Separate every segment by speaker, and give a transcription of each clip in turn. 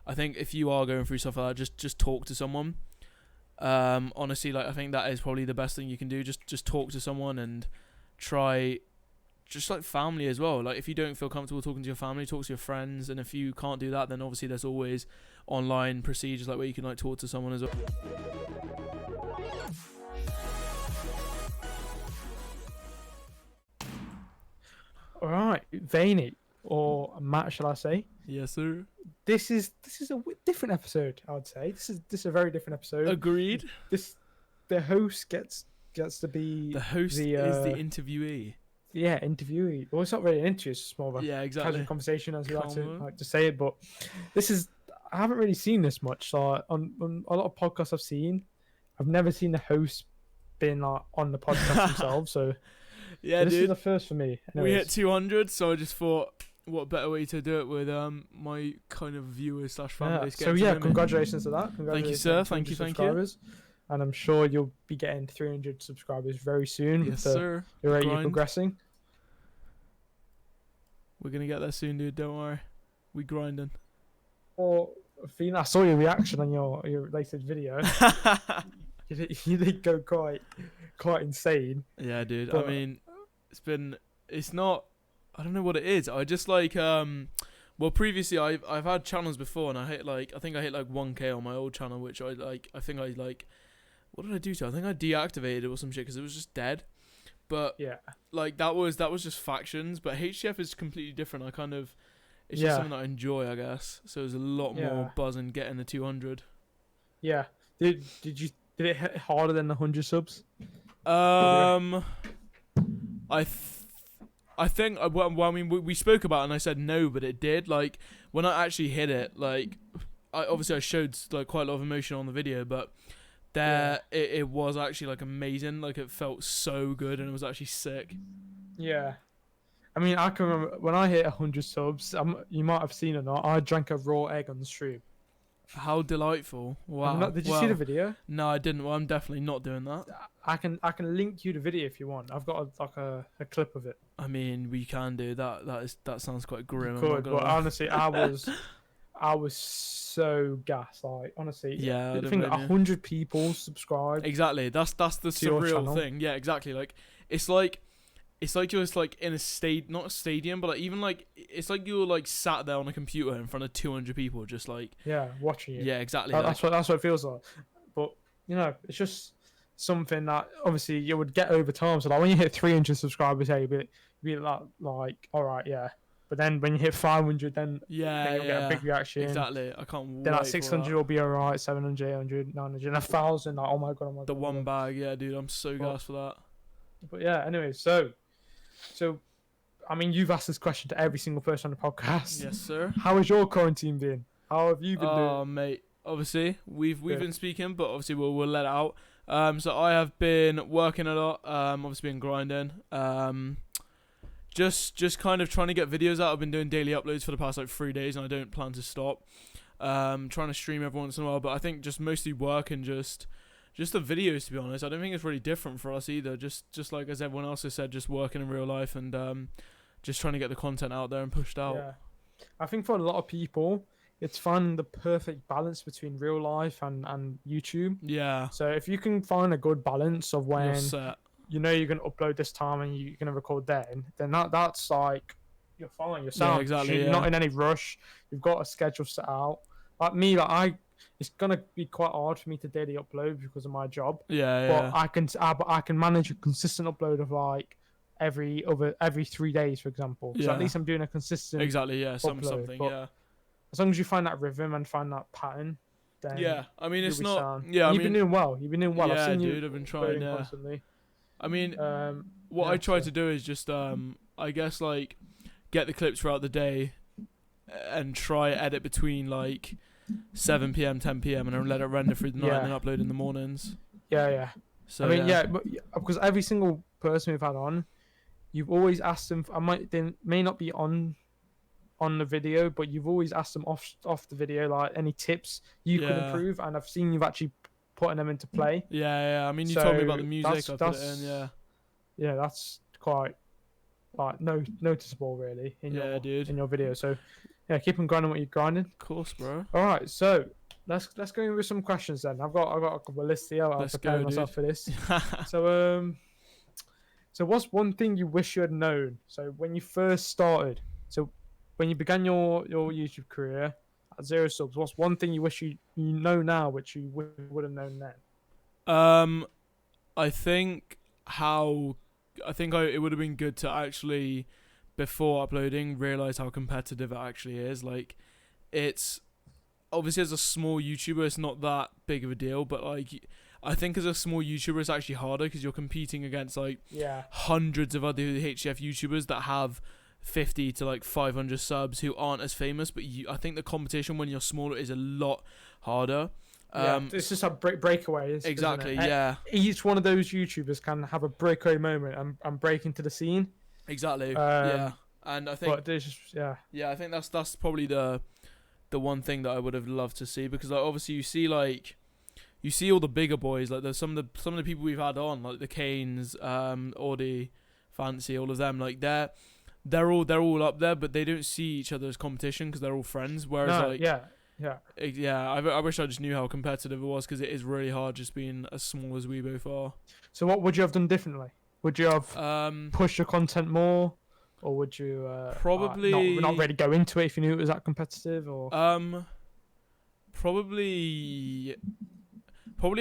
Speaker 1: I think if you are going through stuff like that, just talk to someone. Honestly, like I think that is probably the best thing you can do. Just talk to someone and try, just like family as well. Like if you don't feel comfortable talking to your family, talk to your friends. And if you can't do that, then obviously there's always online procedures like where you can like talk to someone as well.
Speaker 2: All right, Vainy, or Matt, shall I say?
Speaker 1: Yes, sir.
Speaker 2: This is a different episode. I would say this is a very different episode.
Speaker 1: Agreed.
Speaker 2: The host gets to be
Speaker 1: the host is the interviewee.
Speaker 2: Yeah, interviewee. Well, it's not really an interview; it's just more of a casual conversation, as we like to say it. But I haven't really seen this much. So on a lot of podcasts I've seen, I've never seen the host being like on the podcast themselves. So
Speaker 1: yeah,
Speaker 2: this
Speaker 1: dude,
Speaker 2: is the first for me. Anyways.
Speaker 1: We hit 200, so I just thought, what better way to do it with my kind of viewers / families.
Speaker 2: So yeah, congratulations to that.
Speaker 1: Thank you, sir. Thank you.
Speaker 2: And I'm sure you'll be getting 300 subscribers very soon.
Speaker 1: Yes, sir.
Speaker 2: The rate you're progressing.
Speaker 1: We're gonna get there soon, dude. Don't worry. We grinding.
Speaker 2: Or I saw your reaction on your latest video. you did go quite insane.
Speaker 1: Yeah, dude. But, I mean, it's not. I don't know what it is. I just like well, previously I've had channels before, and I think I hit like 1K on my old channel, which I think what did I do to it? I think I deactivated it or some shit because it was just dead. But
Speaker 2: yeah,
Speaker 1: like that was just factions. But HCF is completely different. It's just something that I enjoy, I guess. So there's a lot more buzz in getting the 200.
Speaker 2: Yeah. Did it hit harder than the 100 subs?
Speaker 1: I think, well, I mean, we spoke about it and I said no, but it did. Like, when I actually hit it, like, I showed, like, quite a lot of emotion on the video, but it was actually, like, amazing. Like, it felt so good and it was actually sick.
Speaker 2: Yeah. I mean, I can remember when I hit 100 subs, you might have seen it or not, I drank a raw egg on the stream.
Speaker 1: How delightful. Wow.
Speaker 2: Did you see the video?
Speaker 1: No, I didn't. Well, I'm definitely not doing that.
Speaker 2: I can link you the video if you want. I've got a clip of it.
Speaker 1: I mean, we can do that. That sounds quite grim.
Speaker 2: But honestly, I was so gassed. Like, honestly,
Speaker 1: yeah.
Speaker 2: I think 100 people subscribed.
Speaker 1: Exactly. That's the surreal thing. Yeah, exactly. Like, it's like you're just like in not a stadium, but like even like it's like you're like sat there on a computer in front of 200 people, just like
Speaker 2: watching you.
Speaker 1: Yeah, exactly.
Speaker 2: That's what it feels like. But it's just something that obviously you would get over time. So like when you hit 300 subscribers, you'd be like, all right, yeah. But then when you hit 500, then you'll get a big reaction.
Speaker 1: Exactly. I can't wait.
Speaker 2: Then like 600 will be alright, 700, 800, 900, and 1,000. Like, oh my god.
Speaker 1: The one bag, yeah, dude. I'm so gassed for that.
Speaker 2: But yeah, anyway, so I mean, you've asked this question to every single person on the podcast.
Speaker 1: Yes, sir.
Speaker 2: How has your quarantine been? How have you been doing?
Speaker 1: Oh, mate. Obviously, we've been speaking, but obviously we'll let it out. So I have been working a lot. Obviously been grinding. Just kind of trying to get videos out. I've been doing daily uploads for the past like 3 days, and I don't plan to stop. Trying to stream every once in a while, but I think just mostly work and just the videos, to be honest. I don't think it's really different for us either. Just like as everyone else has said, just working in real life and just trying to get the content out there and pushed out.
Speaker 2: Yeah. I think for a lot of people, it's finding the perfect balance between real life and YouTube.
Speaker 1: Yeah.
Speaker 2: So if you can find a good balance of when you're going to upload this time and you're going to record then that's like you're fine. You're sound.
Speaker 1: Yeah, exactly.
Speaker 2: You're not in any rush. You've got a schedule set out. Like me, it's gonna be quite hard for me to daily upload because of my job.
Speaker 1: Yeah.
Speaker 2: But I can manage a consistent upload of like every 3 days, for example. So at least I'm doing a consistent.
Speaker 1: Exactly. Yeah. Something.
Speaker 2: But
Speaker 1: yeah.
Speaker 2: As long as you find that rhythm and find that pattern, then
Speaker 1: I mean, it's not.
Speaker 2: Sound.
Speaker 1: Yeah.
Speaker 2: You've been doing well.
Speaker 1: Yeah,
Speaker 2: I've seen
Speaker 1: dude. I've been trying. Yeah.
Speaker 2: Constantly.
Speaker 1: I mean, what I try to do is just I guess like get the clips throughout the day and try edit between like 7 p.m, 10 p.m, and then let it render through the night and then upload in the mornings.
Speaker 2: Yeah. So I mean, but because every single person we've had on, you've always asked them. They may not be on the video, but you've always asked them off the video, like any tips you could improve, and I've seen you've actually putting them into play.
Speaker 1: Yeah. I mean, you told me about the music. I put it in. Yeah.
Speaker 2: Yeah, that's quite like noticeable, really, in your video. So Yeah, keep on grinding what you're grinding.
Speaker 1: Of course, bro.
Speaker 2: All right, so let's go with some questions then. I've got a couple of lists here. I'm preparing myself for this. So what's one thing you wish you had known? So when you first started, so when you began your YouTube career at 0 subs, what's one thing you wish you know now which you would have known then?
Speaker 1: I think it would have been good to actually, before uploading, realize how competitive it actually is. Like, it's obviously, as a small YouTuber, it's not that big of a deal, but like, I think as a small YouTuber, it's actually harder because you're competing against like hundreds of other HCF YouTubers that have 50 to like 500 subs who aren't as famous. But I think the competition when you're smaller is a lot harder.
Speaker 2: It's just a breakaway.
Speaker 1: Exactly. Yeah.
Speaker 2: Each one of those YouTubers can have a breakaway moment and break into the scene.
Speaker 1: Exactly. Yeah. And I think.
Speaker 2: But there's just
Speaker 1: Yeah, I think that's probably the one thing that I would have loved to see, because like obviously you see all the bigger boys, like there's some of the people we've had on, like the Canes, Audi, Fancy, all of them, like they're all up there, but they don't see each other as competition because they're all friends. Whereas I wish I just knew how competitive it was, because it is really hard just being as small as we both are.
Speaker 2: So what would you have done differently? Would you have pushed your content more, or would you
Speaker 1: probably
Speaker 2: not really go into it if you knew it was that competitive? Or
Speaker 1: probably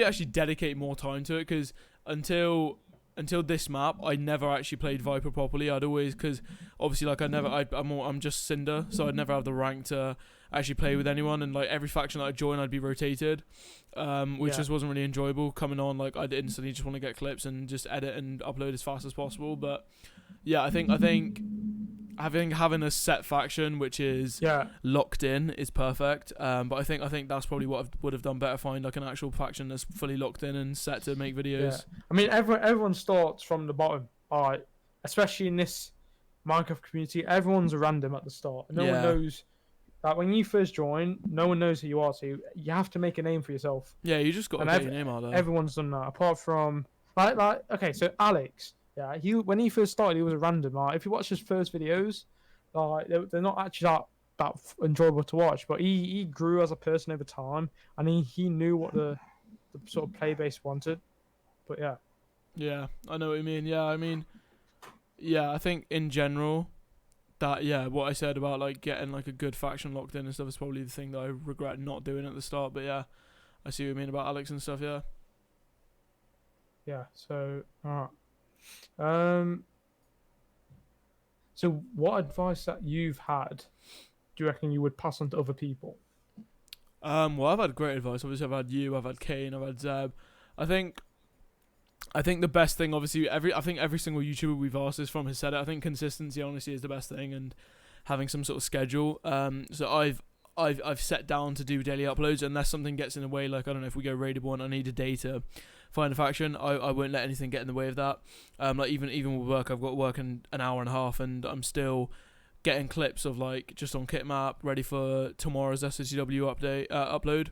Speaker 1: actually dedicate more time to it, because until this map, I never actually played Viper properly. I'd always, because obviously like I'm just Cinder, so I'd never have the rank to actually play with anyone, and like every faction that I join, I'd be rotated, which just wasn't really enjoyable. Coming on, like I'd instantly just want to get clips and just edit and upload as fast as possible. But yeah, I think having a set faction which is locked in is perfect. But I think that's probably what I would have done better. Find like an actual faction that's fully locked in and set to make videos.
Speaker 2: Yeah. I mean, everyone starts from the bottom. All right, especially in this Minecraft community, everyone's random at the start. No one knows. Like when you first join, no one knows who you are, so you have to make a name for yourself.
Speaker 1: Yeah, you just got to get your name out there.
Speaker 2: Everyone's done that, apart from like okay, so Alex. Yeah, when he first started, he was a random. Like, if you watch his first videos, like they're not actually that enjoyable to watch. But he grew as a person over time, and he knew what the sort of play base wanted. But
Speaker 1: yeah, I know what you mean. Yeah, I mean, I think in general, that what I said about like getting like a good faction locked in and stuff is probably the thing that I regret not doing at the start. But yeah, I see what you mean about Alex and stuff. Yeah.
Speaker 2: Yeah. So alright. So what advice that you've had do you reckon you would pass on to other people?
Speaker 1: Well, I've had great advice. Obviously, I've had you, I've had Kane, I've had Zeb. I think the best thing, obviously, every single YouTuber we've asked this from has said it. I think consistency, honestly, is the best thing, and having some sort of schedule. So I've set down to do daily uploads, unless something gets in the way. Like I don't know, if we go raidable and I need a day to find a faction, I won't let anything get in the way of that. Like even with work, I've got work in an hour and a half, and I'm still getting clips of like just on Kitmap, ready for tomorrow's SSGW upload.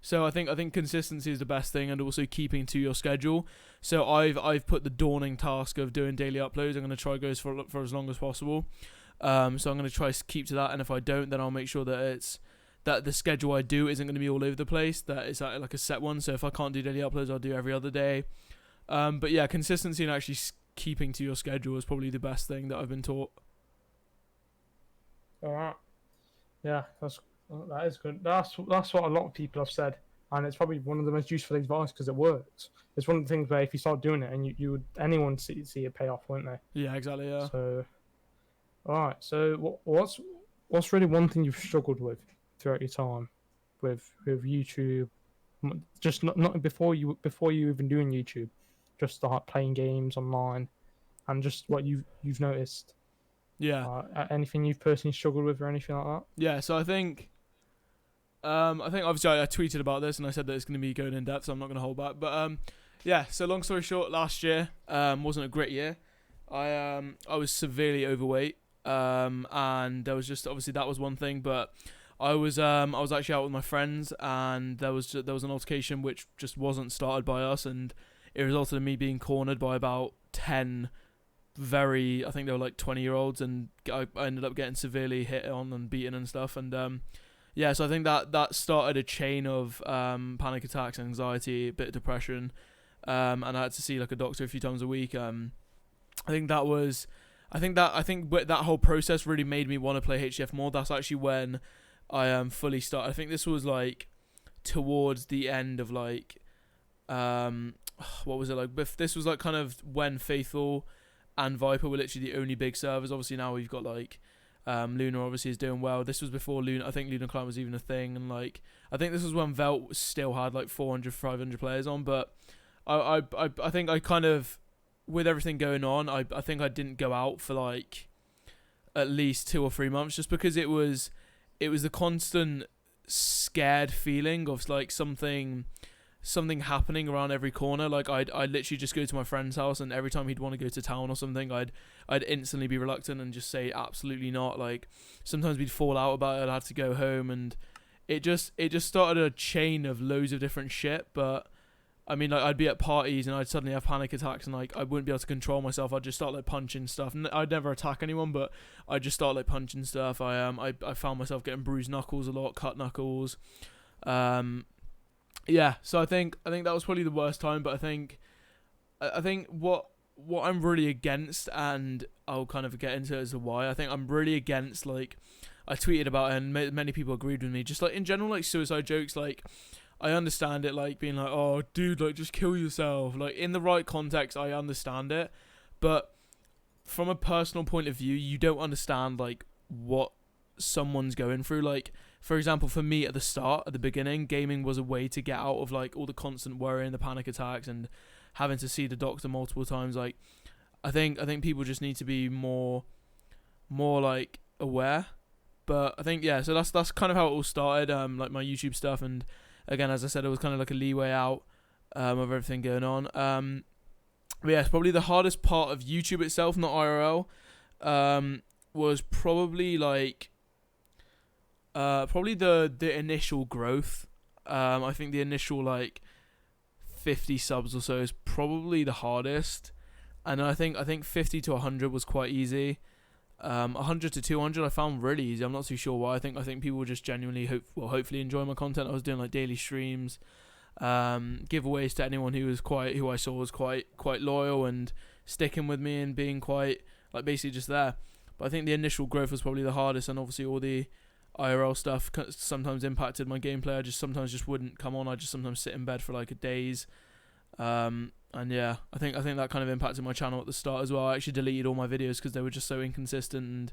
Speaker 1: So I think consistency is the best thing, and also keeping to your schedule. So I've put the daunting task of doing daily uploads. I'm going to try goes for as long as possible. So I'm going to try to keep to that, and if I don't, then I'll make sure that the schedule I do isn't going to be all over the place, that it's like a set one. So if I can't do daily uploads, I'll do every other day. But yeah, consistency and actually keeping to your schedule is probably the best thing that I've been taught.
Speaker 2: Alright. Yeah, that is good. That's what a lot of people have said, and it's probably one of the most useful advice because it works. It's one of the things where if you start doing it, and you would anyone see it pay off, won't they?
Speaker 1: Yeah, exactly. Yeah.
Speaker 2: So, all right. So what's really one thing you've struggled with throughout your time with YouTube? Just not before you even doing YouTube, just start playing games online, and just what you've noticed.
Speaker 1: Yeah.
Speaker 2: Anything you've personally struggled with or anything like that? Yeah.
Speaker 1: So I think obviously I tweeted about this and I said that it's going to be going in depth, so I'm not going to hold back. But yeah. So long story short, last year wasn't a great year. I was severely overweight. And there was just obviously that was one thing, but I was actually out with my friends, and there was an altercation which just wasn't started by us, and it resulted in me being cornered by about 10 I think they were like 20-year-olds, and I ended up getting severely hit on and beaten and stuff. And yeah, so I think that started a chain of panic attacks, anxiety, a bit of depression, and I had to see like a doctor a few times a week. I think that whole process really made me want to play HCF more. That's actually when I fully started. I think this was like towards the end of like what was it like? This was like kind of when Faithful and Viper were literally the only big servers. Obviously now we've got like Luna obviously is doing well. This was before Luna. I think Luna Clan was even a thing, and like I think this was when Velt still had like 400, 500 players on. But I think I kind of, with everything going on, I think I didn't go out for like at least 2 or 3 months, just because it was the constant scared feeling of like something happening around every corner. Like I'd literally just go to my friend's house, and every time he'd want to go to town or something, I'd instantly be reluctant and just say absolutely not. Like sometimes we'd fall out about it, I'd have to go home, and it just started a chain of loads of different shit. But I mean, like I'd be at parties and I'd suddenly have panic attacks, and like I wouldn't be able to control myself. I'd just start like punching stuff. I'd never attack anyone, but I'd just start like punching stuff. I found myself getting bruised knuckles a lot, cut knuckles. Yeah, so I think that was probably the worst time. But I think what I'm really against, and I'll kind of get into it as to why. I think I'm really against, like I tweeted about it and many people agreed with me, just like in general, like suicide jokes. Like I understand it, like being like, oh dude, like just kill yourself. Like in the right context, I understand it, but from a personal point of view, you don't understand like what someone's going through. Like for example, for me at the beginning, gaming was a way to get out of like all the constant worrying, the panic attacks, and having to see the doctor multiple times. Like I think people just need to be more like aware. But I think, yeah, so that's kind of how it all started, like my YouTube stuff. And again, as I said, it was kind of like a leeway out of everything going on. But yeah, it's probably the hardest part of YouTube itself, not IRL, was probably like the initial growth. I think the initial like 50 subs or so is probably the hardest, and I think 50 to 100 was quite easy. 100 to 200 I found really easy. I'm not too sure why. I think people just genuinely hopefully enjoy my content. I was doing like daily streams, giveaways to anyone who I saw was quite loyal and sticking with me and being quite like basically just there. But I think the initial growth was probably the hardest, and obviously all the IRL stuff sometimes impacted my gameplay. I just sometimes wouldn't come on. I just sometimes sit in bed for like days. And yeah, I think that kind of impacted my channel at the start as well. I actually deleted all my videos because they were just so inconsistent and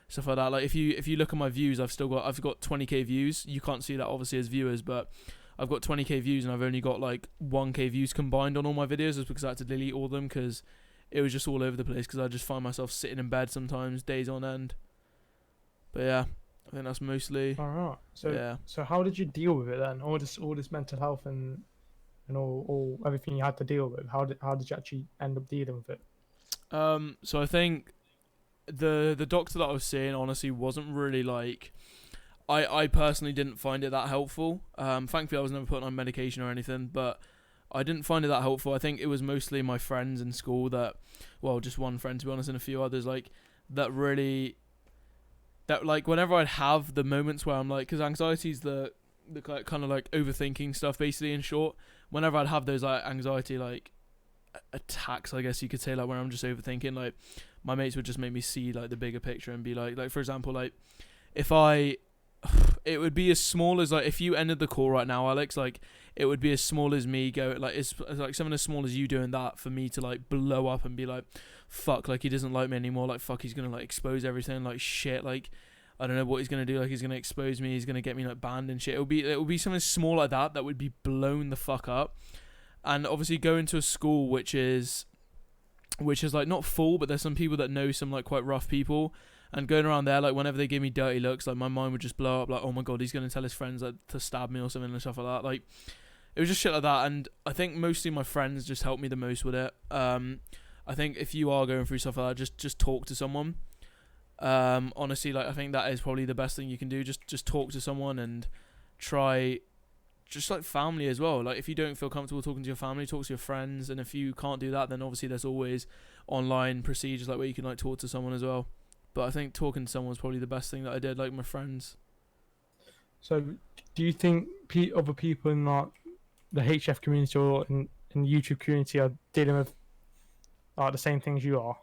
Speaker 1: stuff like that. Like if you look at my views, I've got 20k views. You can't see that obviously as viewers, but I've got 20k views, and I've only got like 1k views combined on all my videos, just because I had to delete all of them because it was just all over the place. Because I just find myself sitting in bed sometimes days on end. But yeah, I think that's mostly.
Speaker 2: Alright. So
Speaker 1: yeah.
Speaker 2: So how did you deal with it then? All this mental health and all everything you had to deal with. How did you actually end up dealing with it?
Speaker 1: So I think the doctor that I was seeing honestly wasn't really like. I personally didn't find it that helpful. Thankfully I was never put on medication or anything, but I didn't find it that helpful. I think it was mostly my friends in school just one friend to be honest, and a few others that like whenever I'd have the moments where I'm like, because anxiety's the kind of like overthinking stuff basically in short. Whenever I'd have those like anxiety like attacks, I guess you could say, like when I'm just overthinking, like my mates would just make me see like the bigger picture and be like for example, like it would be as small as like if you ended the call right now, Alex, like it would be as small as me it's like something as small as you doing that for me to like blow up and be like, fuck, like he doesn't like me anymore, like fuck, he's gonna like expose everything, like shit, like I don't know what he's gonna do, like he's gonna expose me, he's gonna get me like banned and shit. It would be something small like that would be blown the fuck up. And obviously going to a school which is like not full, but there's some people that know some like quite rough people, and going around there, like whenever they give me dirty looks, like my mind would just blow up, like oh my god, he's gonna tell his friends like to stab me or something and stuff like that. Like it was just shit like that. And I think mostly my friends just helped me the most with it. I think if you are going through stuff like that, just talk to someone. Honestly, like I think that is probably the best thing you can do. Just talk to someone and try, just like family as well. Like if you don't feel comfortable talking to your family, talk to your friends. And if you can't do that, then obviously there's always online procedures like where you can like talk to someone as well. But I think talking to someone was probably the best thing that I did, like my friends.
Speaker 2: So, do you think other people in like the HF community or in the YouTube community are dealing with the same things you are?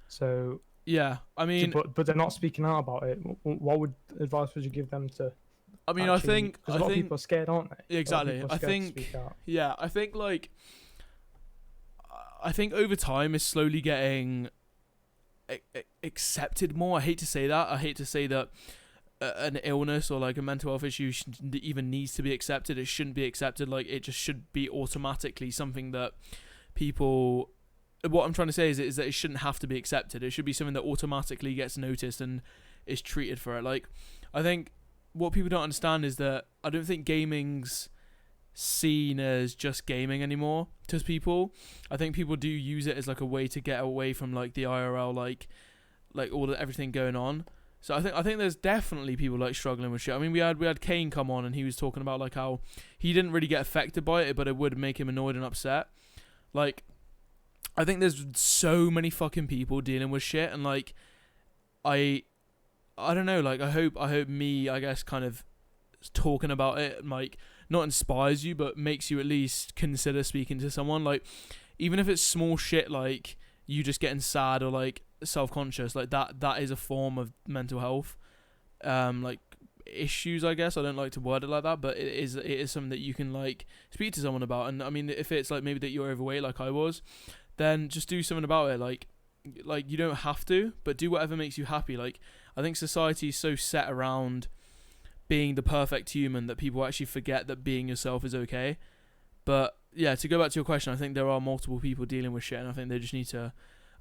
Speaker 2: So
Speaker 1: yeah, I mean,
Speaker 2: but they're not speaking out about it. What advice would you give them to?
Speaker 1: I mean, I think
Speaker 2: because a lot of people are scared, aren't they?
Speaker 1: Exactly. I think I think like I think over time it's slowly getting accepted more. I hate to say that. I hate to say that an illness or like a mental health issue even needs to be accepted. It shouldn't be accepted. Like it just should be automatically something that people. What I'm trying to say is that it shouldn't have to be accepted. It should be something that automatically gets noticed and is treated for it. Like I think what people don't understand is that I don't think gaming's seen as just gaming anymore to people. I think people do use it as like a way to get away from like the IRL, like everything going on. So I think there's definitely people like struggling with shit. I mean, we had Kane come on and he was talking about like how he didn't really get affected by it, but it would make him annoyed and upset. Like I think there's so many fucking people dealing with shit, and like I don't know, like I hope me, I guess, kind of talking about it like not inspires you but makes you at least consider speaking to someone. Like even if it's small shit like you just getting sad or like self-conscious, like that is a form of mental health like issues, I guess. I don't like to word it like that, but it is something that you can like speak to someone about. And I mean, if it's like maybe that you're overweight like I was, then just do something about it. Like you don't have to, but do whatever makes you happy. Like I think society is so set around being the perfect human that people actually forget that being yourself is okay. But yeah, to go back to your question, I think there are multiple people dealing with shit, and I think they just need to.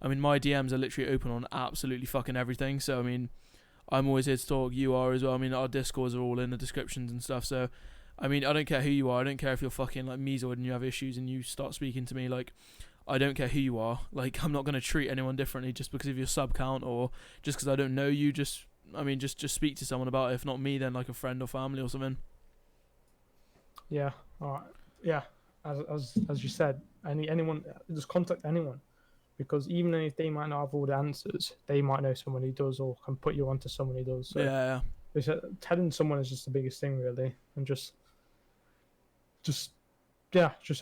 Speaker 1: I mean, my DMs are literally open on absolutely fucking everything. So I mean, I'm always here to talk. You are as well. I mean, our Discords are all in the descriptions and stuff. So I mean, I don't care who you are. I don't care if you're fucking like mesoid and you have issues and you start speaking to me. Like I don't care who you are. Like I'm not gonna treat anyone differently just because of your sub count or just because I don't know you. Just speak to someone about it. If not me, then like a friend or family or something.
Speaker 2: Yeah. All right. Yeah. As you said, anyone, just contact anyone, because even if they might not have all the answers, they might know someone who does, or can put you onto someone who does. So
Speaker 1: yeah.
Speaker 2: Telling someone is just the biggest thing, really, and just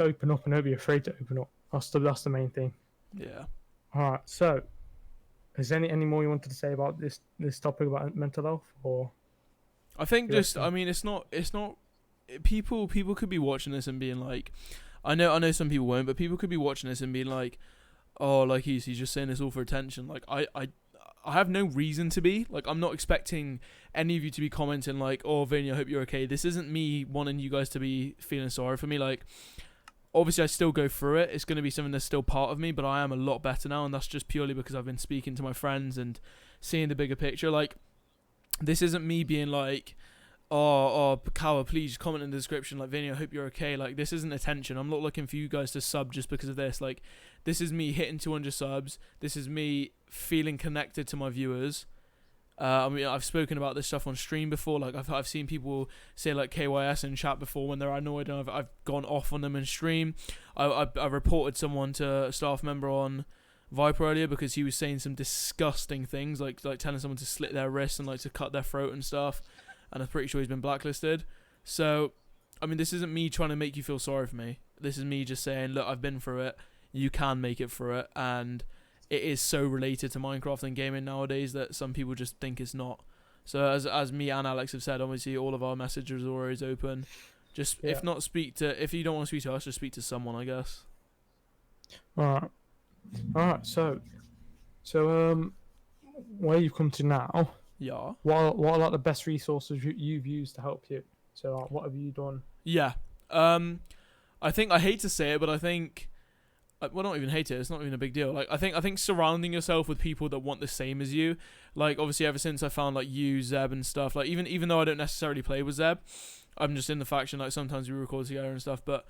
Speaker 2: open up and don't be afraid to open up. That's the main thing.
Speaker 1: Yeah.
Speaker 2: All right. So, is there any more you wanted to say about this topic about mental health, or?
Speaker 1: I think just, I mean, it's not. People could be watching this and being like, I know some people won't, but people could be watching this and being like, oh, like he's just saying this all for attention. Like I have no reason to be. Like I'm not expecting any of you to be commenting like, oh, Vainy, I hope you're okay. This isn't me wanting you guys to be feeling sorry for me. Like obviously I still go through it. It's going to be something that's still part of me, but I am a lot better now, and that's just purely because I've been speaking to my friends and seeing the bigger picture. Like this isn't me being like, oh, Kawa, please comment in the description, like, Vainy, I hope you're okay. Like, this isn't attention. I'm not looking for you guys to sub just because of this. Like, this is me hitting 200 subs. This is me feeling connected to my viewers. I mean, I've spoken about this stuff on stream before. Like, I've seen people say, like, KYS in chat before when they're annoyed, and I've gone off on them in stream. I reported someone to a staff member on Viper earlier because he was saying some disgusting things, like telling someone to slit their wrists and, like, to cut their throat and stuff. And I'm pretty sure he's been blacklisted. So, I mean, this isn't me trying to make you feel sorry for me. This is me just saying, look, I've been through it. You can make it through it. And it is so related to Minecraft and gaming nowadays that some people just think it's not. So, as me and Alex have said, obviously, all of our messages are always open. Just, if you don't want to speak to us, just speak to someone, I guess.
Speaker 2: All right. So, where you've come to now...
Speaker 1: Yeah.
Speaker 2: What are like the best resources you've used to help you? So like, what have you done?
Speaker 1: Yeah. I think, I hate to say it, but I think, well, not even hate it. It's not even a big deal. Like I think surrounding yourself with people that want the same as you. Like obviously ever since I found like you, Zeb, and stuff. Like even though I don't necessarily play with Zeb, I'm just in the faction. Like sometimes we record together and stuff. But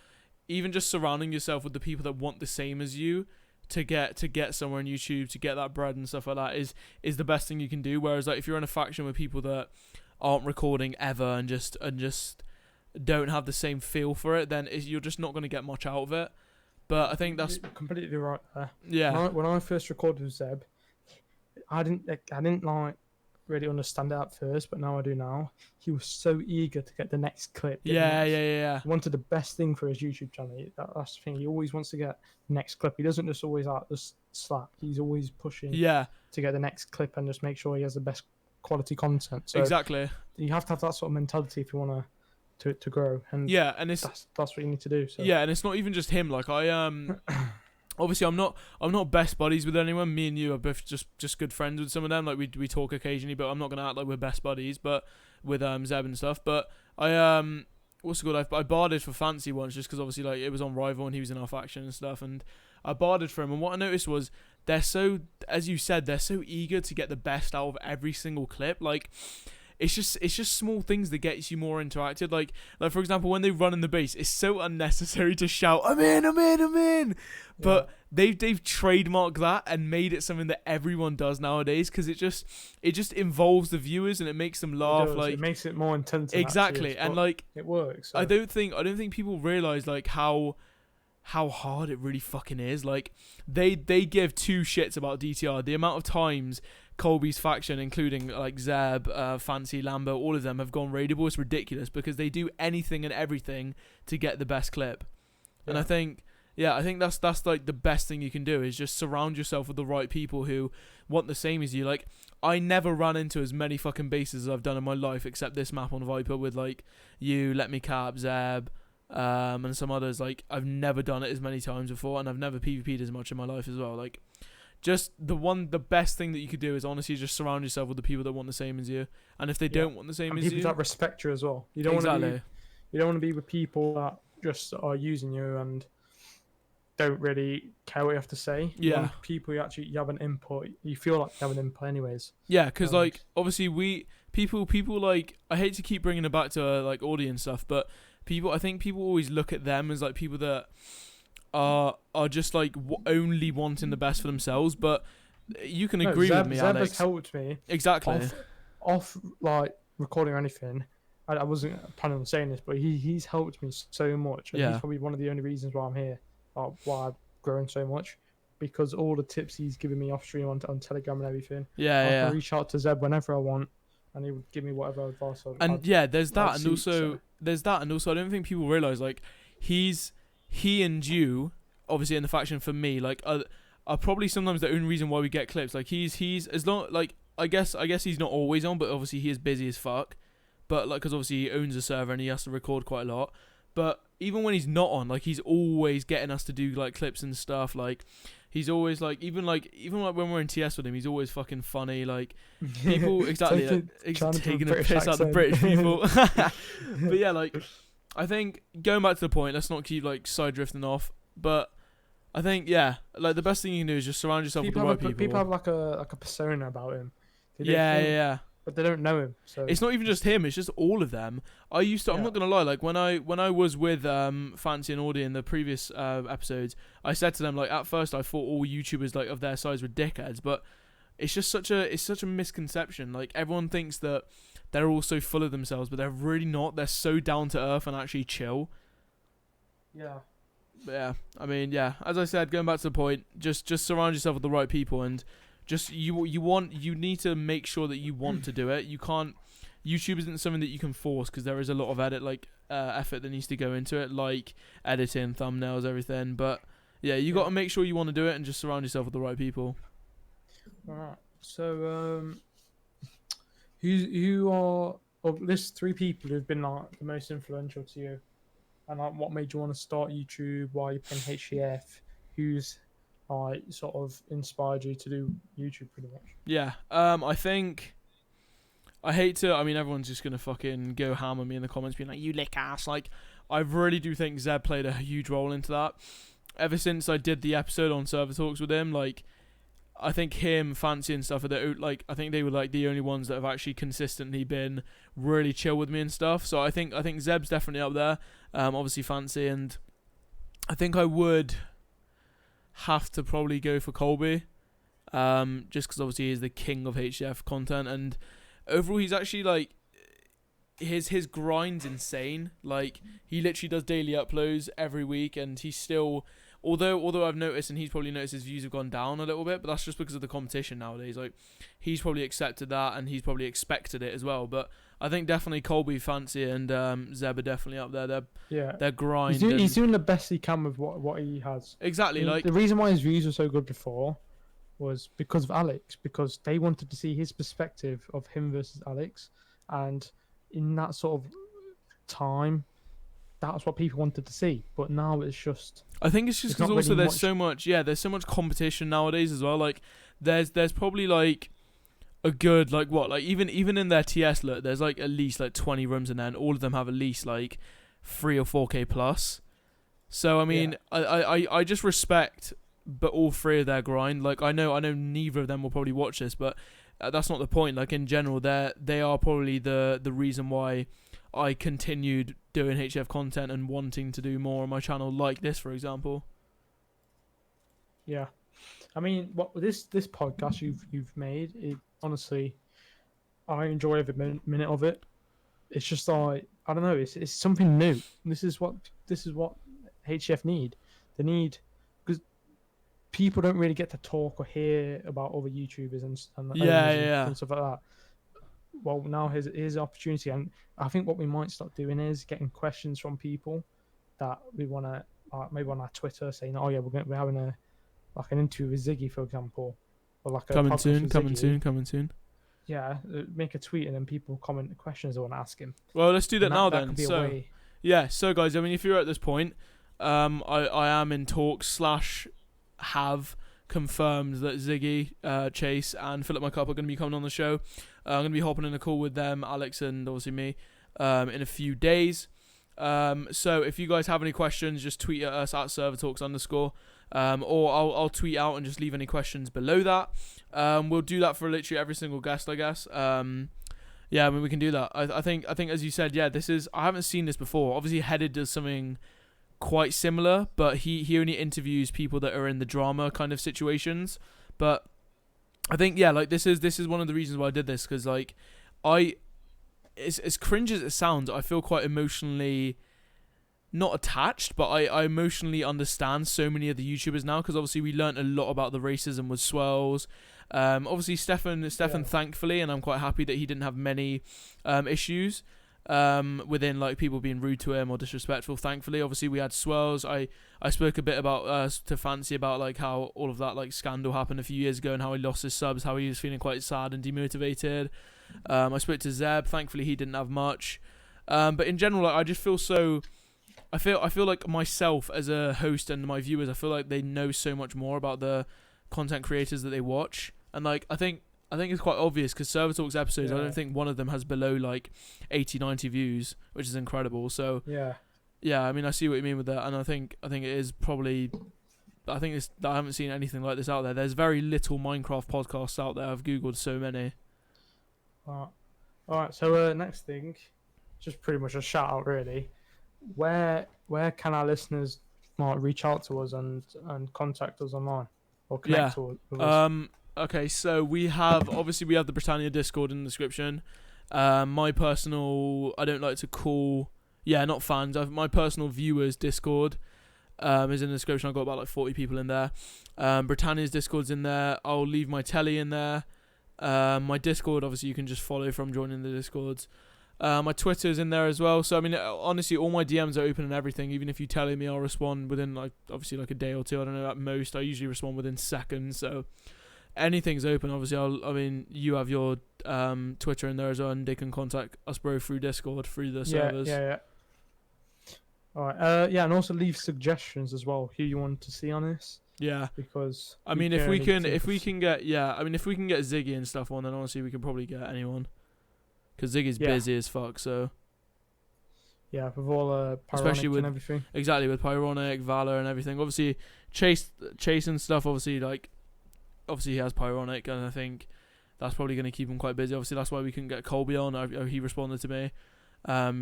Speaker 1: even just surrounding yourself with the people that want the same as you, to get somewhere on YouTube, to get that bread and stuff like that is the best thing you can do. Whereas like if you're in a faction with people that aren't recording ever and just don't have the same feel for it, then you're just not going to get much out of it. But I think that's
Speaker 2: You're completely right there.
Speaker 1: Yeah.
Speaker 2: When I first recorded with Zeb, I didn't like really understand it at first, but now I do now. He was so eager to get the next clip.
Speaker 1: Yeah.
Speaker 2: He wanted the best thing for his YouTube channel. That's the thing. He always wants to get the next clip. He doesn't just always just slap. He's always pushing to get the next clip and just make sure he has the best quality content. So
Speaker 1: exactly.
Speaker 2: you have to have that sort of mentality if you want to grow. And
Speaker 1: and it's
Speaker 2: that's what you need to do. So.
Speaker 1: Yeah, and it's not even just him. Like I obviously I'm not best buddies with anyone. Me and you are both just good friends with some of them. Like we talk occasionally, but I'm not gonna act like we're best buddies. But with Zeb and stuff. But I what's it called? I barded for Fancy once just because obviously like it was on Rival and he was in our faction and stuff. And I barded for him. And what I noticed was they're so, as you said, they're so eager to get the best out of every single clip. Like it's just small things that gets you more interacted. Like for example, when they run in the base, it's so unnecessary to shout, I'm in. But they've trademarked that and made it something that everyone does nowadays because it just involves the viewers and it makes them laugh. It
Speaker 2: makes it more intense.
Speaker 1: Exactly, and like
Speaker 2: it works. So.
Speaker 1: I don't think people realize like how hard it really fucking is. Like they give two shits about DTR. The amount of times Colby's faction, including like Zeb, Fancy, Lambo, all of them have gone raidable. It's ridiculous because they do anything and everything to get the best clip. And I think that's like the best thing you can do is just surround yourself with the right people who want the same as you. Like I never ran into as many fucking bases as I've done in my life except this map on Viper with like you, Let Me Cap, Zeb, and some others. Like I've never done it as many times before, and I've never PvP'd as much in my life as well. Like just the best thing that you could do is honestly just surround yourself with the people that want the same as you. And if they don't want the same as you,
Speaker 2: people that respect you as well. You don't want to be with people that just are using you and don't really care what you have to say. You want people you have an input. You feel like you have an input anyways. Yeah,
Speaker 1: because like obviously people like, I hate to keep bringing it back to like audience stuff, but I think people always look at them as like people that are just like only wanting the best for themselves. But you can agree with me,
Speaker 2: Zeb
Speaker 1: Alex.
Speaker 2: has helped me
Speaker 1: exactly
Speaker 2: off like recording or anything. I wasn't planning on saying this, but he's helped me so much. And he's probably one of the only reasons why I'm here, why I've grown so much, because all the tips he's given me off stream on Telegram and everything. I can reach out to Zeb whenever I want, and he would give me whatever advice.
Speaker 1: There's that, and also I don't think people realize like he and you, obviously in the faction for me, like are probably sometimes the only reason why we get clips. Like he's as long like I guess he's not always on, but obviously he is busy as fuck. But like, because obviously he owns a server and he has to record quite a lot. But even when he's not on, like he's always getting us to do like clips and stuff. Like he's always like even like when we're in TS with him, he's always fucking funny. Like people exactly taking a piss out the British people. But yeah, like I think going back to the point, let's not keep like side drifting off. But I think like the best thing you can do is just surround yourself with the right people.
Speaker 2: People have like a persona about him.
Speaker 1: Yeah.
Speaker 2: But they don't know him, so
Speaker 1: it's not even just him; it's just all of them. I'm not gonna lie. Like when I was with Fancy and Audie in the previous episodes, I said to them like at first I thought all YouTubers like of their size were dickheads, but it's just such a misconception. Like everyone thinks that they're all so full of themselves, but they're really not. They're so down to earth and actually chill.
Speaker 2: Yeah.
Speaker 1: But yeah, I mean, yeah. As I said, going back to the point, just surround yourself with the right people and. Just you need to make sure that you want to do it. You can't. YouTube isn't something that you can force because there is a lot of effort that needs to go into it, like editing, thumbnails, everything. But yeah, you got to make sure you want to do it and just surround yourself with the right people.
Speaker 2: Alright. So who are list 3 people who've been like the most influential to you, and like what made you want to start YouTube? Why you playing HCF? Who's sort of inspired you to do YouTube pretty much? Yeah,
Speaker 1: I think I hate to. I mean, everyone's just gonna fucking go ham on me in the comments, being like, "You lick ass." Like, I really do think Zeb played a huge role into that. Ever since I did the episode on ServerTalks with him, like, I think him, Fancy, and stuff are I think they were like the only ones that have actually consistently been really chill with me and stuff. So I think Zeb's definitely up there. Obviously Fancy, and I think I would have to probably go for Colby, just because obviously he's the king of HCF content, and overall he's actually like his grind's insane. Like he literally does daily uploads every week, and he's still although I've noticed, and he's probably noticed, his views have gone down a little bit, but that's just because of the competition nowadays. Like, he's probably accepted that, and he's probably expected it as well. But I think definitely Colby, Fancy, and Zeb are definitely up there. They're grind.
Speaker 2: He's doing the best he can with what he has.
Speaker 1: Exactly. Like,
Speaker 2: the reason why his views were so good before was because of Alex, because they wanted to see his perspective of him versus Alex, and in that sort of time, that's what people wanted to see. But now it's just,
Speaker 1: I think it's just because also really there's so much competition nowadays as well. Like, there's probably like a good, like, what, like, even in their TS, look, there's like at least like 20 rooms in there, and all of them have at least like 3 or 4K plus. So I mean, I just respect, but all three of their grind. Like, I know neither of them will probably watch this, but that's not the point. Like, in general, they are probably the reason why I continued doing HF content and wanting to do more on my channel, like this, for example.
Speaker 2: Yeah, I mean, what this podcast you've made, it honestly, I enjoy every minute of it. It's just like, I don't know, it's something new. This is what HF need. They need, because people don't really get to talk or hear about other YouTubers and stuff like that. Well, now here's an opportunity, and I think what we might start doing is getting questions from people that we want to, maybe on our Twitter, saying, "Oh yeah, we're having an interview with Ziggy, for example, or like
Speaker 1: coming soon.
Speaker 2: Yeah, make a tweet and then people comment the questions they want to ask him.
Speaker 1: Well, let's do that now then. So guys, I mean, if you're at this point, I am in talks / have confirmed that Ziggy, Chase, and Philip McCup are going to be coming on the show. I'm going to be hopping in a call with them, Alex, and obviously me, in a few days. So if you guys have any questions, just tweet at us at ServerTalks_, or I'll tweet out and just leave any questions below that. We'll do that for literally every single guest, I guess. Yeah, I mean, we can do that. I think as you said, this is, I haven't seen this before. Obviously, Headed does something quite similar, but he only interviews people that are in the drama kind of situations. But I think like this is one of the reasons why I did this, because like as cringe as it sounds, I feel quite emotionally not attached, but I emotionally understand so many of the YouTubers now, because obviously we learnt a lot about the racism with Swells. Obviously Stefan thankfully, and I'm quite happy that he didn't have many issues within like people being rude to him or disrespectful. Thankfully, obviously we had Swells. I spoke a bit about to Fancy about like how all of that like scandal happened a few years ago and how he lost his subs, how he was feeling quite sad and demotivated. I spoke to Zeb. Thankfully he didn't have much, but in general, like, I just feel so, I feel like myself as a host and my viewers, I feel like they know so much more about the content creators that they watch. And like I think it's quite obvious, because ServerTalks episodes, I don't think one of them has below like 80-90 views, which is incredible. So yeah, I mean, I see what you mean with that, and I think it is probably, I haven't seen anything like this out there. There's very little Minecraft podcasts out there. I've googled so many.
Speaker 2: Alright, so next thing, just pretty much a shout out really. Where can our listeners reach out to us and contact us online or connect with us?
Speaker 1: Okay, so we have the Britannia Discord in the description. My personal, I don't like to call, not fans, my personal viewers Discord is in the description. I've got about like 40 people in there. Britannia's Discord's in there. I'll leave my telly in there. My Discord, obviously you can just follow from joining the Discords. My Twitter's in there as well. So I mean, honestly, all my DMs are open and everything. Even if you tell me, I'll respond within like obviously like a day or two. I don't know, at most. I usually respond within seconds. So anything's open. Obviously, you have your Twitter in there as well, and they can contact us through Discord, through the servers.
Speaker 2: Yeah. All right. And also leave suggestions as well. Who you want to see on this? Yeah. Because
Speaker 1: I mean, if we can get Ziggy and stuff on, then honestly we can probably get anyone. Because Ziggy's busy as fuck, so.
Speaker 2: Yeah, with all Pyronic, especially with and everything.
Speaker 1: Exactly, with Pyronic, Valor, and everything. Obviously, Chase and stuff. Obviously, he has Pyronic, and I think that's probably going to keep him quite busy. Obviously, that's why we couldn't get Colby on. He responded to me.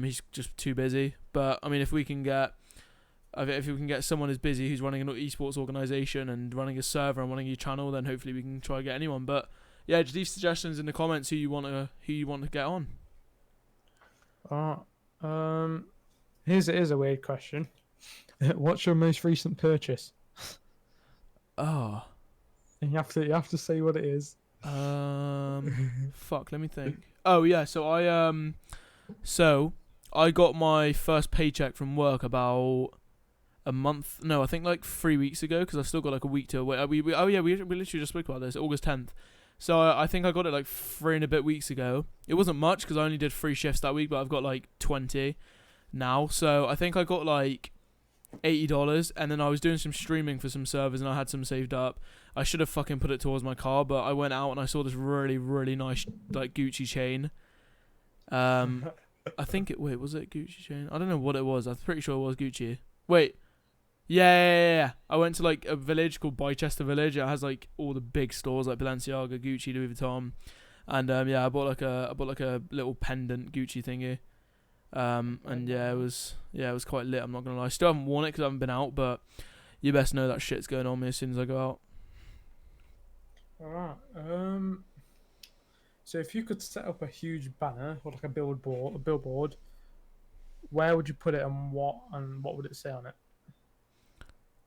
Speaker 1: He's just too busy. But I mean, if we can get someone as busy who's running an esports organization and running a server and running a channel, then hopefully we can try to get anyone. But yeah, just leave suggestions in the comments who you want to get on.
Speaker 2: Here's a weird question. What's your most recent purchase?
Speaker 1: Oh.
Speaker 2: And you have to say what it is.
Speaker 1: Fuck. Let me think. Oh yeah. So I got my first paycheck from work about a month. No, I think like 3 weeks ago, because I've still got like a week to wait. We literally just spoke about this. August 10th. So I think I got it like 3 and a bit weeks ago. It wasn't much because I only did 3 shifts that week, but I've got like 20 now. So I think I got like $80, and then I was doing some streaming for some servers, and I had some saved up. I should have fucking put it towards my car, but I went out and I saw this really, really nice like Gucci chain. I think was it Gucci chain? I don't know what it was. I'm pretty sure it was Gucci. Wait. Yeah. I went to like a village called Bicester Village. It has like all the big stores like Balenciaga, Gucci, Louis Vuitton, and I bought like a little pendant Gucci thingy. And it was quite lit. I'm not gonna lie. Still haven't worn it because I haven't been out, but you best know that shit's going on me as soon as I go out.
Speaker 2: Alright. So if you could set up a huge banner or like a billboard, where would you put it and what would it say on it?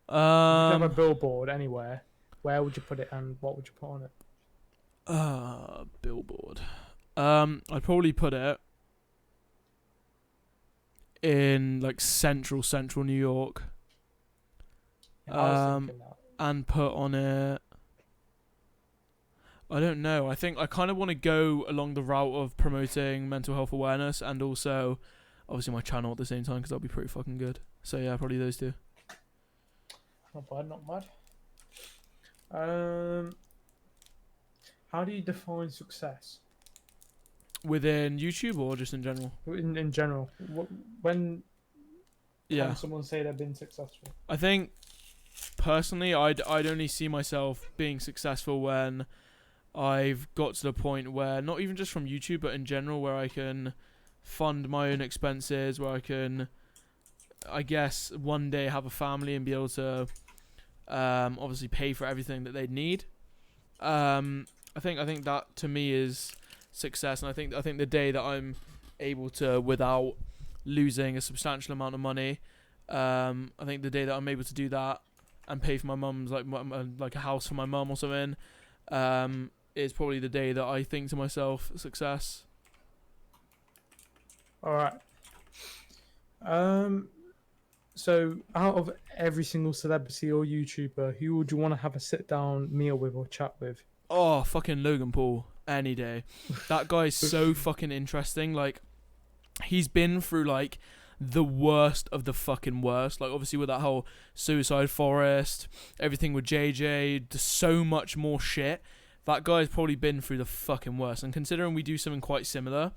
Speaker 2: If you could have a billboard anywhere, where would you put it and what would you put on it?
Speaker 1: Billboard. I'd probably put it in like central New York.
Speaker 2: Yeah, I was thinking that.
Speaker 1: And put on it, I don't know. I think I kind of want to go along the route of promoting mental health awareness and also, obviously, my channel at the same time because that'll be pretty fucking good. So yeah, probably those two.
Speaker 2: Not bad. How do you define success?
Speaker 1: Within YouTube or just in general?
Speaker 2: In general, when can someone say they've been successful?
Speaker 1: I think personally, I'd only see myself being successful when I've got to the point where, not even just from YouTube, but in general, where I can fund my own expenses, where I can, I guess, one day have a family and be able to obviously pay for everything that they'd need. I think that to me is success, and I think the day that I'm able to, without losing a substantial amount of money, I think the day that I'm able to do that and pay for my mum's like a house for my mum or something, is probably the day that I think to myself success.
Speaker 2: All right. So out of every single celebrity or YouTuber, who would you want to have a sit down meal with or chat with?
Speaker 1: Oh, fucking Logan Paul. Any day. That guy's so fucking interesting. Like, he's been through like the worst of the fucking worst. Like, obviously with that whole Suicide Forest, everything with JJ, there's so much more shit. That guy's probably been through the fucking worst. And considering we do something quite similar,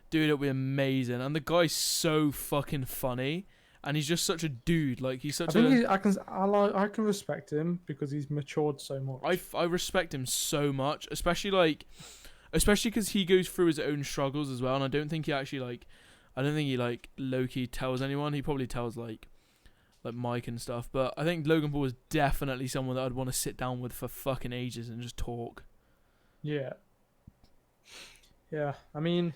Speaker 1: dude, it'll be amazing. And the guy's so fucking funny. And he's just such a dude. Like, he's such
Speaker 2: I can respect him because he's matured so much.
Speaker 1: I respect him so much, especially because he goes through his own struggles as well. And I don't think he actually low-key tells anyone. He probably tells like Mike and stuff. But I think Logan Paul is definitely someone that I'd want to sit down with for fucking ages and just talk.
Speaker 2: Yeah. I mean,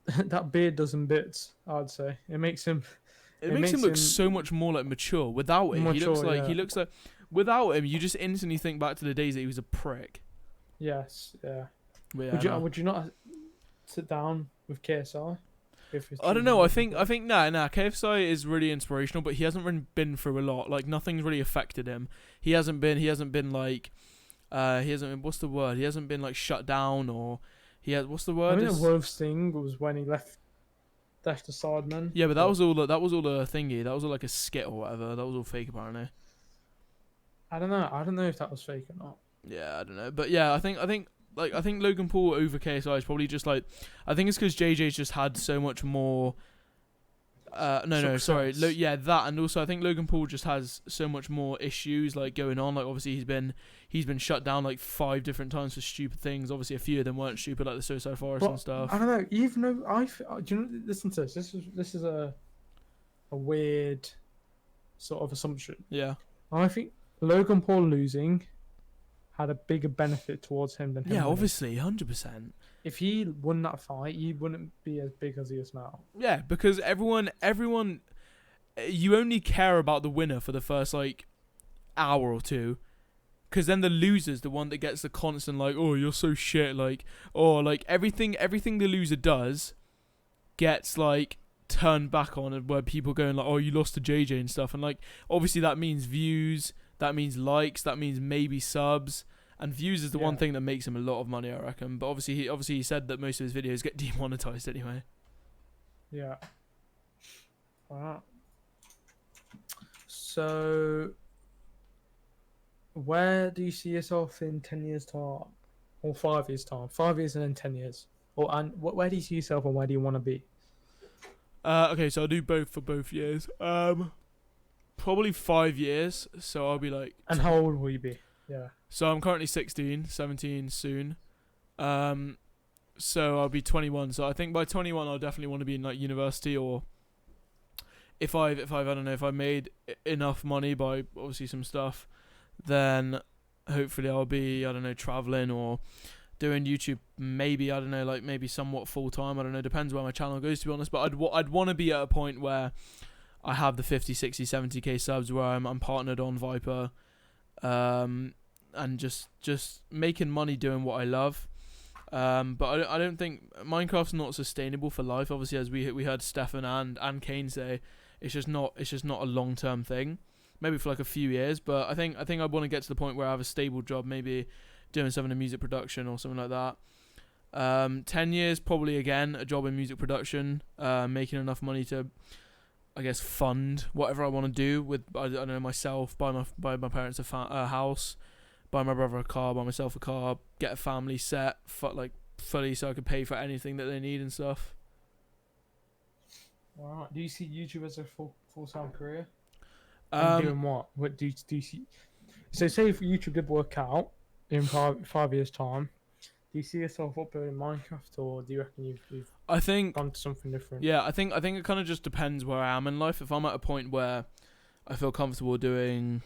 Speaker 2: that beard does him bits, I'd say. It makes him
Speaker 1: look so much more like mature. Without him, he looks like without him, you just instantly think back to the days that he was a prick.
Speaker 2: Yes, yeah. Would you not sit down with KSI?
Speaker 1: I don't know. I think KSI is really inspirational, but he hasn't really been through a lot. Like, nothing's really affected him. He hasn't been like what's the word? He hasn't been like shut down, or what's the word?
Speaker 2: I think the worst thing was when he left the Sidemen.
Speaker 1: Yeah, but that was all a thingy. That was all like a skit or whatever. That was all fake, apparently.
Speaker 2: I don't know if that was fake or not.
Speaker 1: Yeah, I don't know. But yeah, I think Logan Paul over KSI is probably just like, I think it's because JJ's just had so much more. That, and also I think Logan Paul just has so much more issues like going on. Like, obviously he's been shut down like 5 different times for stupid things. Obviously a few of them weren't stupid, like the Suicide Forest and stuff.
Speaker 2: I don't know. Even though do you know? Listen to this. This is a weird sort of assumption.
Speaker 1: Yeah.
Speaker 2: I think Logan Paul losing had a bigger benefit towards him than him.
Speaker 1: Yeah, obviously, 100%.
Speaker 2: If he won that fight, he wouldn't be as big as he is now.
Speaker 1: Yeah, because everyone, you only care about the winner for the first like hour or two. Because then the loser's the one that gets the constant like, oh, you're so shit, like, or like everything the loser does gets like turned back on, and where people going like, oh, you lost to JJ and stuff, and like obviously that means views, that means likes, that means maybe subs, and views is the one thing that makes him a lot of money, I reckon. But obviously he said that most of his videos get demonetized anyway.
Speaker 2: Yeah. Alright. So, where do you see yourself in 10 years' time? Or 5 years' time? 5 years and then 10 years? And where do you see yourself and where do you want to be?
Speaker 1: Okay, so I'll do both for both years. Probably 5 years, so I'll be like...
Speaker 2: And how old will you be? Yeah.
Speaker 1: So I'm currently 16, 17 soon. So I'll be 21. So I think by 21 I'll definitely want to be in like university, or if I don't know, if I made enough money by obviously some stuff, then hopefully I'll be, I don't know, traveling or doing YouTube, maybe, I don't know, like maybe somewhat full time, I don't know, depends where my channel goes, to be honest. But I'd want to be at a point where I have the 50, 60, 70k subs, where I'm partnered on Viper, and just making money doing what I love. But I don't think Minecraft's not sustainable for life, obviously, as we heard Stefan and Kane say. It's just not a long-term thing. Maybe for like a few years, but I think I want to get to the point where I have a stable job, maybe doing something in music production or something like that. 10 years, probably again, a job in music production, making enough money to, I guess, fund whatever I want to do with, I don't know, myself, buy my parents a house, buy my brother a car, buy myself a car, get a family set, fully, so I can pay for anything that they need and stuff.
Speaker 2: Alright. Do you see YouTube as a full-time career? And doing what? What do you see? So say if YouTube did work out in 5 years' time, do you see yourself uploading Minecraft, or do you reckon you've gone to something different?
Speaker 1: Yeah, I think it kind of just depends where I am in life. If I'm at a point where I feel comfortable doing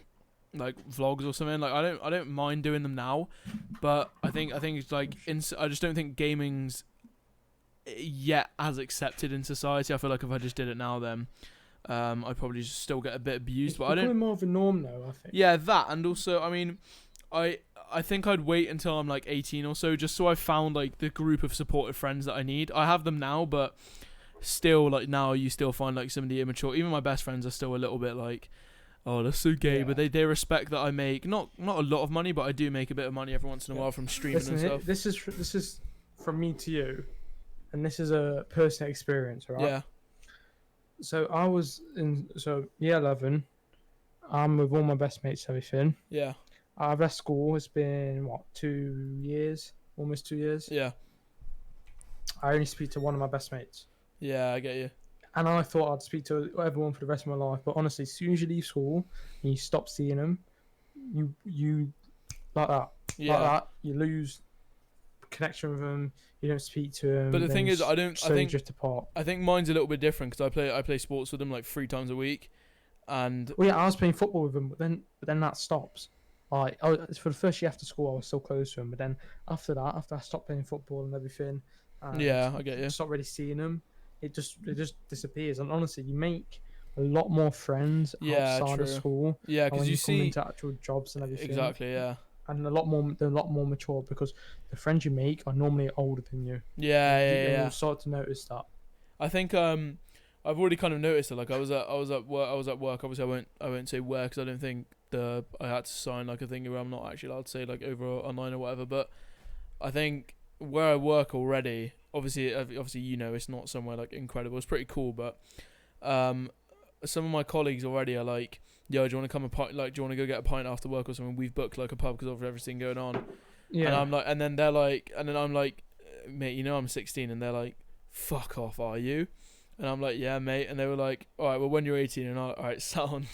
Speaker 1: like vlogs or something, like I don't mind doing them now, but I think it's like I just don't think gaming's yet as accepted in society. I feel like if I just did it now, then I'd probably just still get a bit abused. But I don't.
Speaker 2: More of a norm though, I think.
Speaker 1: Yeah, that, and also, I mean, I think I'd wait until I'm like 18 or so, just so I found like the group of supportive friends that I need. I have them now, but still, like now you still find like some of the immature. Even my best friends are still a little bit like, oh, that's so gay. Yeah. But they respect that I make not a lot of money, but I do make a bit of money every once in a while from streaming and stuff.
Speaker 2: This is from me to you, and this is a personal experience, right? Yeah. So I was in year 11. I'm with all my best mates, everything.
Speaker 1: Yeah.
Speaker 2: I've left school. It's been what, 2 years, almost 2 years.
Speaker 1: Yeah.
Speaker 2: I only speak to one of my best mates.
Speaker 1: Yeah, I get you.
Speaker 2: And I thought I'd speak to everyone for the rest of my life, but honestly, as soon as you leave school and you stop seeing them, you like that, you lose connection with them. You don't speak to them.
Speaker 1: But the thing is, I think
Speaker 2: drift apart.
Speaker 1: I think mine's a little bit different because I play sports with them like 3 times a week, and
Speaker 2: well, yeah, I was playing football with them, but then that stops. Like, for the first year after school, I was still close to them, but then after I stopped playing football and everything,
Speaker 1: yeah, I get you.
Speaker 2: Stopped really seeing them. It just disappears. And honestly, you make a lot more friends outside of school.
Speaker 1: Yeah, because you
Speaker 2: come into actual jobs and everything.
Speaker 1: Exactly, yeah.
Speaker 2: And they're a lot more mature because the friends you make are normally older than you.
Speaker 1: Yeah.
Speaker 2: You start to notice that.
Speaker 1: I think I've already kind of noticed it. Like I was at work. Obviously, I won't say where because I don't think I had to sign like a thing where I'm not actually allowed to say like over online or whatever. But I think where I work already, obviously you know, it's not somewhere like incredible. It's pretty cool, but some of my colleagues already are like, yo, do you want to come a pint? Like, do you want to go get a pint after work or something? We've booked like a pub because of everything going on. Yeah. And I'm like, and then they're like, and then I'm like, mate, you know I'm 16, and they're like, fuck off, are you? And I'm like, yeah, mate. And they were like, all right, well, when you're 18, and I'm like, all right, sound.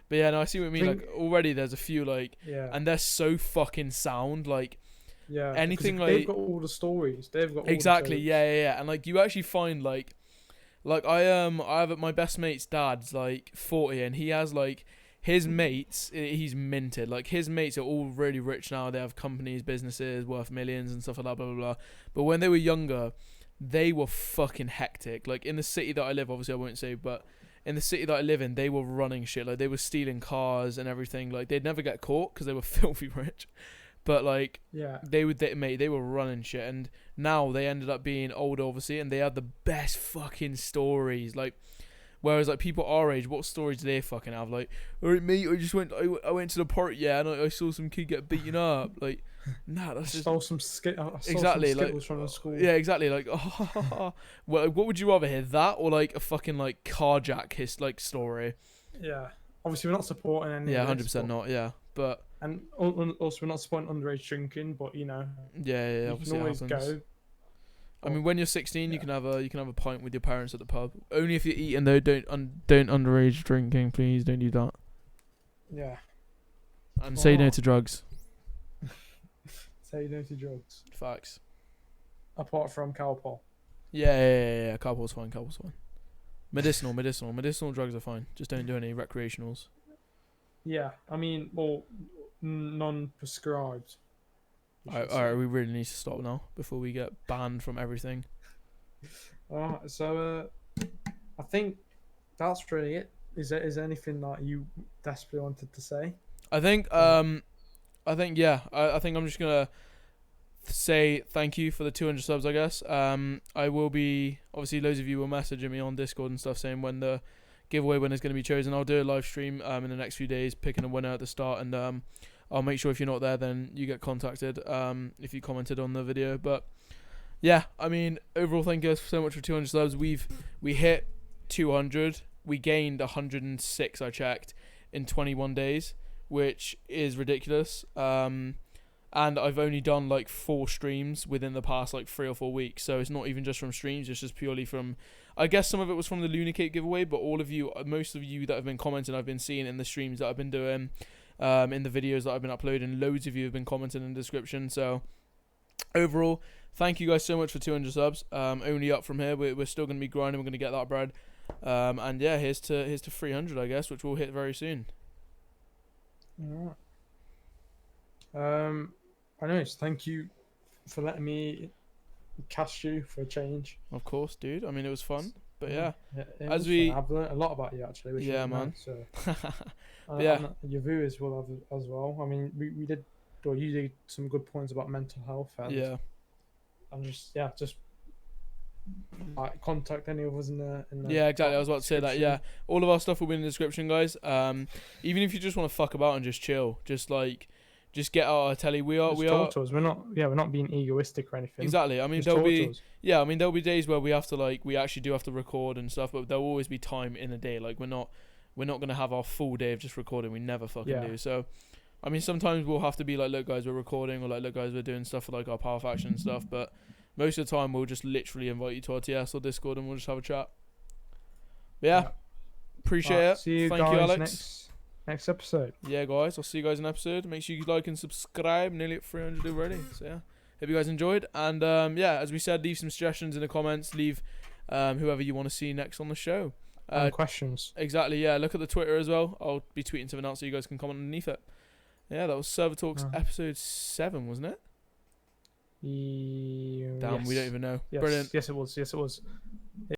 Speaker 1: But yeah, no, I see what you mean. Like already, there's a few like, and they're so fucking sound. Like,
Speaker 2: yeah,
Speaker 1: anything like
Speaker 2: they've got all the stories. They've got all
Speaker 1: exactly. Yeah. And like you actually find like I have my best mate's dad's like 40, and he has like his mates. He's minted. Like his mates are all really rich now. They have companies, businesses worth millions and stuff like that. Blah blah blah. But when they were younger, they were fucking hectic. Like in the city that I live, obviously I won't say, but in the city that I live in, they were running shit. Like, they were stealing cars and everything. Like, they'd never get caught because they were filthy rich. But, like, they were running shit. And now they ended up being old, obviously, and they had the best fucking stories. Like, whereas, like, people our age, what stories do they fucking have? Like, alright, mate, I went to the park, yeah, and I saw some kid get beaten up. Like, nah, that's just...
Speaker 2: stole some Skittles from the school.
Speaker 1: Yeah, exactly. Like, well, what would you rather hear, that or, like, a fucking, like, carjack story?
Speaker 2: Yeah. Obviously, we're not supporting any of this.
Speaker 1: 100% not, yeah. But...
Speaker 2: And also, we're not supporting underage drinking, but, you know...
Speaker 1: Yeah,
Speaker 2: you
Speaker 1: obviously
Speaker 2: can always go.
Speaker 1: I mean, when you're 16, you can have a pint with your parents at the pub. Only if you're eating, though. Don't underage drinking, please. Don't do that.
Speaker 2: Yeah.
Speaker 1: And say no to drugs.
Speaker 2: Say no to drugs.
Speaker 1: Facts.
Speaker 2: Apart from Calpol.
Speaker 1: Yeah. Calpol's fine. Medicinal drugs are fine. Just don't do any recreationals.
Speaker 2: Yeah, I mean, well, non-prescribed.
Speaker 1: Alright, we really need to stop now before we get banned from everything.
Speaker 2: Alright, so I think that's really it. Is there anything that you desperately wanted to say?
Speaker 1: I think I'm just gonna say thank you for the 200 subs, I guess. I will be, obviously loads of you were messaging me on Discord and stuff saying when the giveaway winner is going to be chosen. I'll do a live stream in the next few days, picking a winner at the start, and I'll make sure if you're not there, then you get contacted if you commented on the video. But yeah, I mean, overall, thank you guys so much for 200 subs. We hit 200. We gained 106, I checked, in 21 days, which is ridiculous. And I've only done like 4 streams within the past like 3 or 4 weeks. So it's not even just from streams, it's just purely from, I guess some of it was from the Lunar Cake giveaway, but most of you that have been commenting, I've been seeing in the streams that I've been doing, in the videos that I've been uploading. Loads of you have been commenting in the description. So overall, thank you guys so much for 200 subs. Only up from here. We're still going to be grinding. We're going to get that bread. And yeah, here's to 300, I guess, which we'll hit very soon.
Speaker 2: Alright. Anyways, thank you for letting me cast you for a change.
Speaker 1: Of course, dude. I mean, it was fun. But yeah,
Speaker 2: I've learned a lot about you actually. Which
Speaker 1: yeah,
Speaker 2: is
Speaker 1: man.
Speaker 2: Nice, so. Yeah, your viewers will have as well. I mean, you did some good points about mental health. And
Speaker 1: yeah.
Speaker 2: And just contact any of us in the
Speaker 1: yeah, exactly. I was about to say that. Yeah, all of our stuff will be in the description, guys. Even if you just want to fuck about and just chill, just get out our telly. Talk
Speaker 2: to us. We're not being egoistic or anything.
Speaker 1: Exactly. I mean, there'll be days where we have to we actually do have to record and stuff, but there'll always be time in the day. Like we're not gonna have our full day of just recording. We never fucking do. So, I mean, sometimes we'll have to be like, look, guys, we're recording, or like, look, guys, we're doing stuff for like our Power Faction and stuff. But most of the time, we'll just literally invite you to our TS or Discord, and we'll just have a chat. But yeah, appreciate it.
Speaker 2: See you
Speaker 1: Thank
Speaker 2: guys
Speaker 1: you, Alex.
Speaker 2: Next episode.
Speaker 1: Yeah, guys, I'll see you guys in episode. Make sure you like and subscribe. Nearly at 300 already. So yeah, hope you guys enjoyed. And yeah, as we said, leave some suggestions in the comments. Leave whoever you want to see next on the show.
Speaker 2: Questions.
Speaker 1: Exactly. Yeah, look at the Twitter as well. I'll be tweeting something out so you guys can comment underneath it. Yeah, that was ServerTalks episode 7, wasn't it? Damn,
Speaker 2: Yes.
Speaker 1: we don't even know.
Speaker 2: Yes.
Speaker 1: Brilliant.
Speaker 2: Yes, it was.